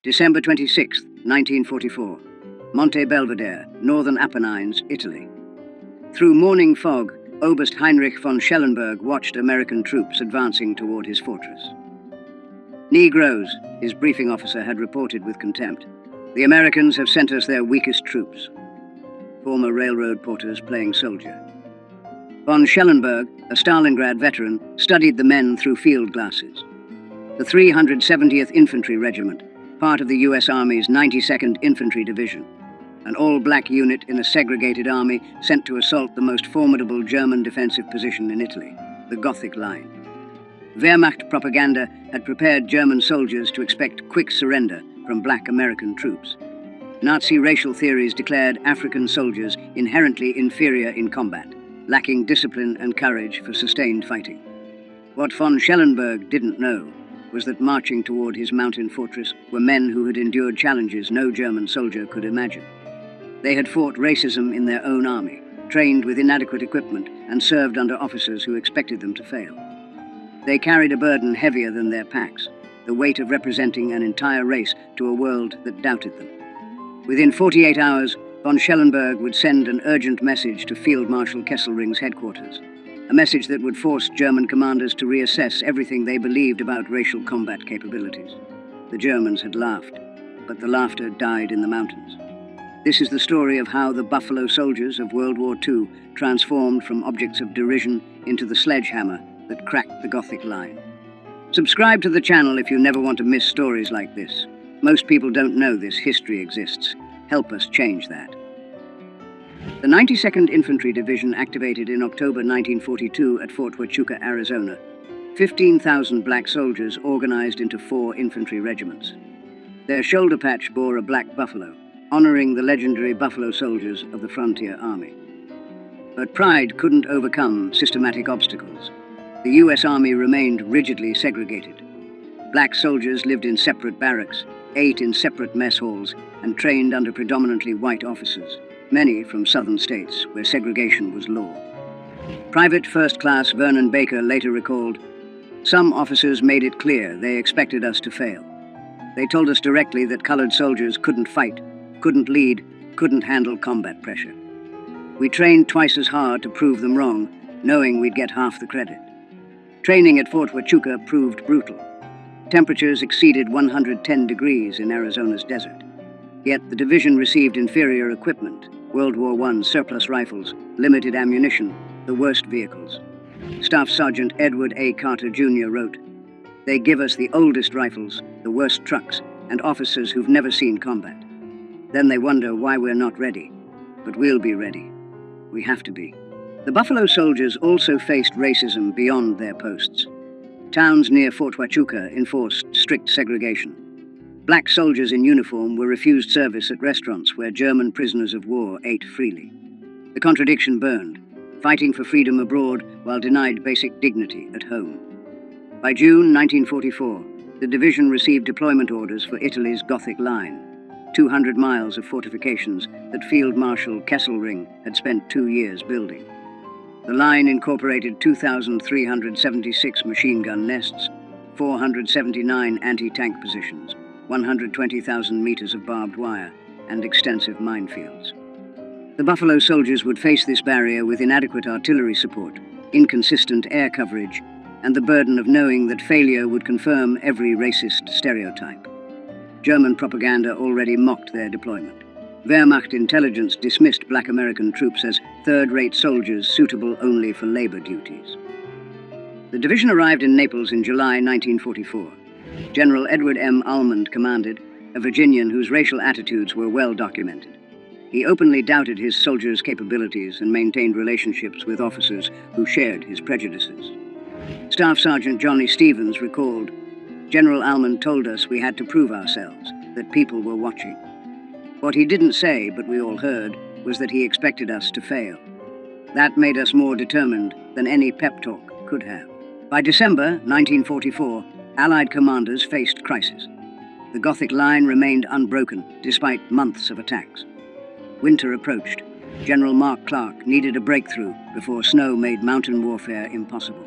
December 26, 1944. Monte Belvedere, Northern Apennines, Italy. Through morning fog, Oberst Heinrich von Schellenberg watched American troops advancing toward his fortress. "Negroes," his briefing officer had reported with contempt. "The Americans have sent us their weakest troops." Former railroad porters playing soldier. Von Schellenberg, a Stalingrad veteran, studied the men through field glasses. The 370th Infantry Regiment, part of the U.S. Army's 92nd Infantry Division, an all-black unit in a segregated army sent to assault the most formidable German defensive position in Italy, the Gothic Line. Wehrmacht propaganda had prepared German soldiers to expect quick surrender from black American troops. Nazi racial theories declared African soldiers inherently inferior in combat, lacking discipline and courage for sustained fighting. What von Schellenberg didn't know was that marching toward his mountain fortress were men who had endured challenges no German soldier could imagine. They had fought racism in their own army, trained with inadequate equipment, and served under officers who expected them to fail. They carried a burden heavier than their packs, the weight of representing an entire race to a world that doubted them. Within 48 hours, von Schellenberg would send an urgent message to Field Marshal Kesselring's headquarters, a message that would force German commanders to reassess everything they believed about racial combat capabilities. The Germans had laughed, but the laughter died in the mountains. This is the story of how the Buffalo Soldiers of World War II transformed from objects of derision into the sledgehammer that cracked the Gothic Line. Subscribe to the channel if you never want to miss stories like this. Most people don't know this history exists. Help us change that. The 92nd Infantry Division activated in October 1942 at Fort Huachuca, Arizona. 15,000 black soldiers organized into 4 infantry regiments. Their shoulder patch bore a black buffalo, honoring the legendary Buffalo Soldiers of the Frontier Army. But pride couldn't overcome systematic obstacles. The U.S. Army remained rigidly segregated. Black soldiers lived in separate barracks, ate in separate mess halls, and trained under predominantly white officers, many from southern states where segregation was law. Private First Class Vernon Baker later recalled, "Some officers made it clear they expected us to fail. They told us directly that colored soldiers couldn't fight, couldn't lead, couldn't handle combat pressure. We trained twice as hard to prove them wrong, knowing we'd get half the credit." Training at Fort Huachuca proved brutal. Temperatures exceeded 110 degrees in Arizona's desert. Yet the division received inferior equipment, World War I surplus rifles, limited ammunition, the worst vehicles. Staff Sergeant Edward A. Carter Jr. wrote, "They give us the oldest rifles, the worst trucks, and officers who've never seen combat. Then they wonder why we're not ready. But we'll be ready. We have to be." The Buffalo Soldiers also faced racism beyond their posts. Towns near Fort Huachuca enforced strict segregation. Black soldiers in uniform were refused service at restaurants where German prisoners of war ate freely. The contradiction burned, fighting for freedom abroad while denied basic dignity at home. By June 1944, the division received deployment orders for Italy's Gothic Line, 200 miles of fortifications that Field Marshal Kesselring had spent 2 years building. The line incorporated 2,376 machine gun nests, 479 anti-tank positions, 120,000 meters of barbed wire, and extensive minefields. The Buffalo Soldiers would face this barrier with inadequate artillery support, inconsistent air coverage, and the burden of knowing that failure would confirm every racist stereotype. German propaganda already mocked their deployment. Wehrmacht intelligence dismissed black American troops as third-rate soldiers suitable only for labor duties. The division arrived in Naples in July 1944. General Edward M. Almond commanded, a Virginian whose racial attitudes were well documented. He openly doubted his soldiers' capabilities and maintained relationships with officers who shared his prejudices. Staff Sergeant Johnny Stevens recalled, "General Almond told us we had to prove ourselves, that people were watching. What he didn't say, but we all heard, was that he expected us to fail. That made us more determined than any pep talk could have." By December 1944, Allied commanders faced crisis. The Gothic Line remained unbroken despite months of attacks. Winter approached. General Mark Clark needed a breakthrough before snow made mountain warfare impossible.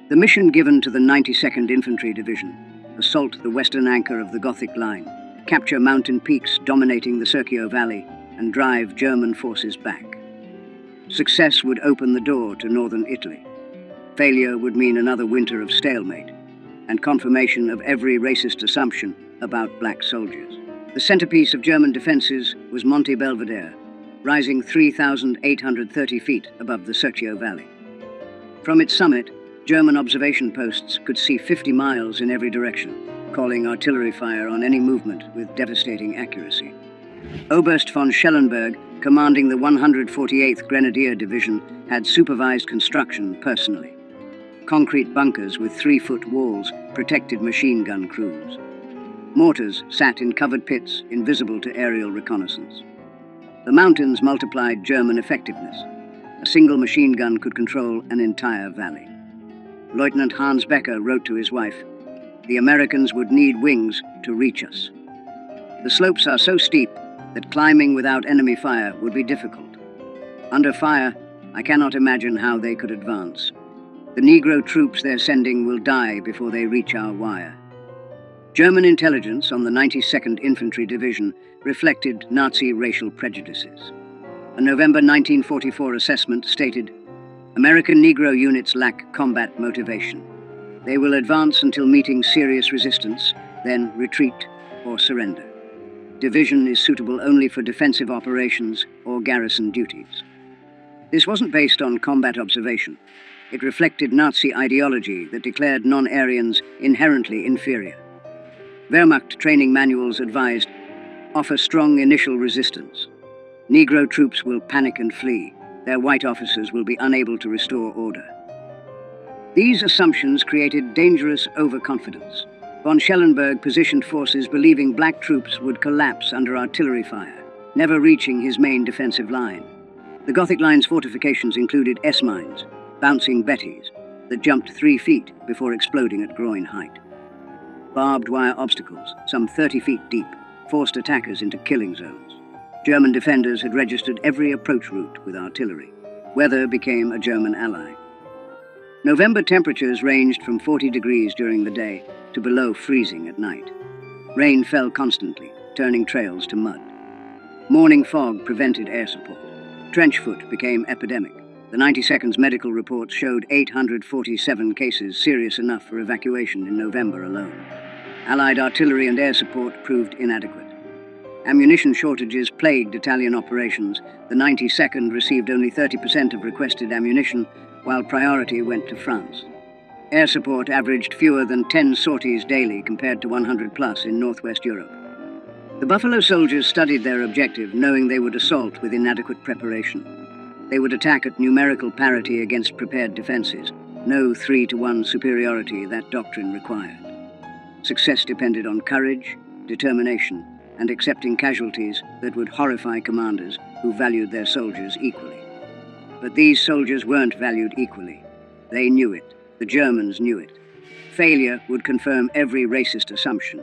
The mission given to the 92nd Infantry Division, assault the western anchor of the Gothic Line, capture mountain peaks dominating the Serchio Valley, and drive German forces back. Success would open the door to northern Italy. Failure would mean another winter of stalemate, and confirmation of every racist assumption about black soldiers. The centerpiece of German defenses was Monte Belvedere, rising 3,830 feet above the Serchio Valley. From its summit, German observation posts could see 50 miles in every direction, calling artillery fire on any movement with devastating accuracy. Oberst von Schellenberg, commanding the 148th Grenadier Division, had supervised construction personally. Concrete bunkers with 3-foot walls protected machine gun crews. Mortars sat in covered pits, invisible to aerial reconnaissance. The mountains multiplied German effectiveness. A single machine gun could control an entire valley. Lieutenant Hans Becker wrote to his wife, "The Americans would need wings to reach us. The slopes are so steep that climbing without enemy fire would be difficult. Under fire, I cannot imagine how they could advance. The Negro troops they're sending will die before they reach our wire." German intelligence on the 92nd Infantry Division reflected Nazi racial prejudices. A November 1944 assessment stated, "American Negro units lack combat motivation. They will advance until meeting serious resistance, then retreat or surrender. Division is suitable only for defensive operations or garrison duties." This wasn't based on combat observation. It reflected Nazi ideology that declared non-Aryans inherently inferior. Wehrmacht training manuals advised, "Offer strong initial resistance. Negro troops will panic and flee. Their white officers will be unable to restore order." These assumptions created dangerous overconfidence. Von Schellenberg positioned forces believing black troops would collapse under artillery fire, never reaching his main defensive line. The Gothic Line's fortifications included S-mines, bouncing Bettys, that jumped 3 feet before exploding at groin height. Barbed wire obstacles, some 30 feet deep, forced attackers into killing zones. German defenders had registered every approach route with artillery. Weather became a German ally. November temperatures ranged from 40 degrees during the day to below freezing at night. Rain fell constantly, turning trails to mud. Morning fog prevented air support. Trench foot became epidemic. The 92nd's medical reports showed 847 cases serious enough for evacuation in November alone. Allied artillery and air support proved inadequate. Ammunition shortages plagued Italian operations. The 92nd received only 30% of requested ammunition, while priority went to France. Air support averaged fewer than 10 sorties daily compared to 100 plus in Northwest Europe. The Buffalo soldiers studied their objective, knowing they would assault with inadequate preparation. They would attack at numerical parity against prepared defenses. No 3-to-1 superiority that doctrine required. Success depended on courage, determination, and accepting casualties that would horrify commanders who valued their soldiers equally. But these soldiers weren't valued equally. They knew it. The Germans knew it. Failure would confirm every racist assumption.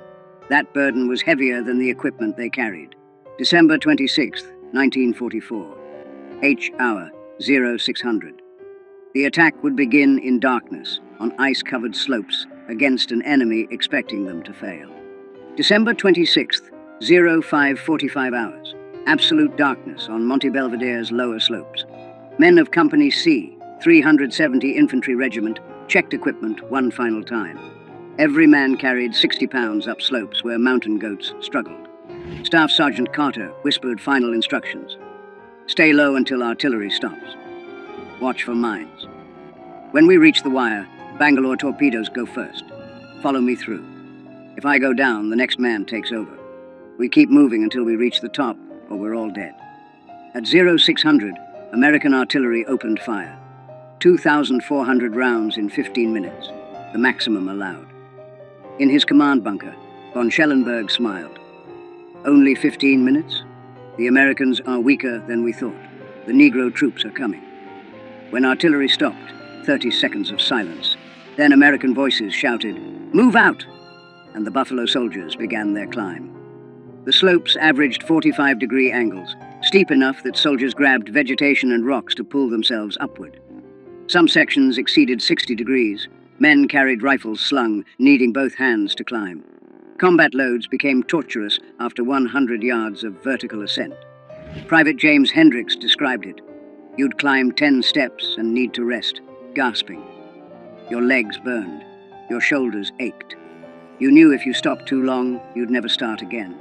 That burden was heavier than the equipment they carried. December 26, 1944. H hour 0600. The attack would begin in darkness, on ice-covered slopes, against an enemy expecting them to fail. December 26th, 0545 hours. Absolute darkness on Monte Belvedere's lower slopes. Men of Company C, 370 Infantry Regiment, checked equipment one final time. Every man carried 60 pounds up slopes where mountain goats struggled. Staff Sergeant Carter whispered final instructions. "Stay low until artillery stops. Watch for mines. When we reach the wire, Bangalore torpedoes go first. Follow me through. If I go down, the next man takes over. We keep moving until we reach the top, or we're all dead." At 0600, American artillery opened fire. 2,400 rounds in 15 minutes, the maximum allowed. In his command bunker, von Schellenberg smiled. "Only 15 minutes? The Americans are weaker than we thought. The Negro troops are coming." When artillery stopped, 30 seconds of silence. Then American voices shouted, "Move out!" And the Buffalo soldiers began their climb. The slopes averaged 45-degree angles, steep enough that soldiers grabbed vegetation and rocks to pull themselves upward. Some sections exceeded 60 degrees. Men carried rifles slung, needing both hands to climb. Combat loads became torturous after 100 yards of vertical ascent. Private James Hendricks described it. You'd climb 10 steps and need to rest, gasping. Your legs burned. Your shoulders ached. You knew if you stopped too long, you'd never start again.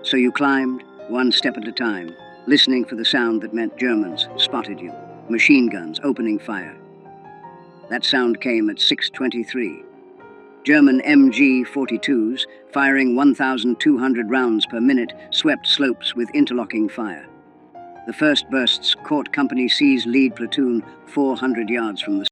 So you climbed, one step at a time, listening for the sound that meant Germans spotted you, machine guns opening fire. That sound came at 6:23. German MG-42s, firing 1,200 rounds per minute, swept slopes with interlocking fire. The first bursts caught Company C's lead platoon 400 yards from the